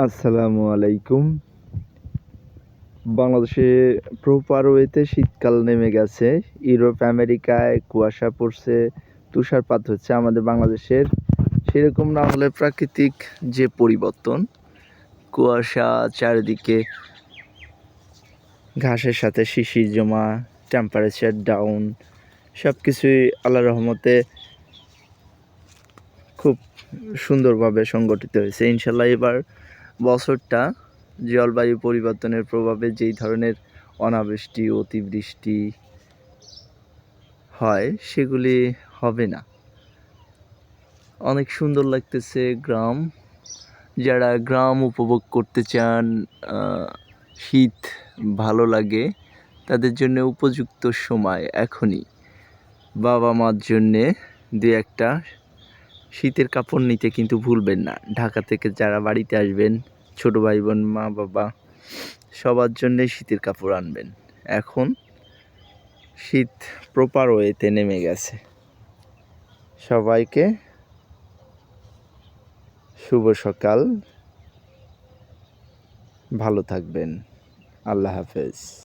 আসসালামু আলাইকুম। বাংলাদেশে প্রপার ওয়েতে শীতকাল নেমে গেছে। ইউরোপ আমেরিকায় কুয়াশা পড়ছে, তুষারপাত হচ্ছে। আমাদের বাংলাদেশের সেরকম না হলে প্রাকৃতিক যে পরিবর্তন, কুয়াশা চারিদিকে, ঘাসের সাথে শিশির জমা, টেম্পারেচার ডাউন, সব কিছুই আল্লাহর রহমতে খুব সুন্দরভাবে সংগঠিত হয়েছে। ইনশাল্লাহ এবার বছরটা জলবায়ু পরিবর্তনের প্রভাবে যেই ধরনের অনাবৃষ্টি অতিবৃষ্টি হয় সেগুলি হবে না। অনেক সুন্দর লাগতেছে গ্রাম। যারা গ্রাম উপভোগ করতে চান, শীত ভালো লাগে, তাদের জন্য উপযুক্ত সময় এখনই। বাবা মার জন্যে দু একটা শীতের কাপড় নিতে কিন্তু ভুলবেন না। ঢাকা থেকে যারা বাড়িতে আসবেন, ছোটো ভাই বোন, মা বাবা, সবার জন্যে শীতের কাপড় আনবেন। এখন শীত প্রপার ওয়েতে নেমে গেছে। সবাইকে শুভ সকাল, ভালো থাকবেন। আল্লাহ হাফেজ।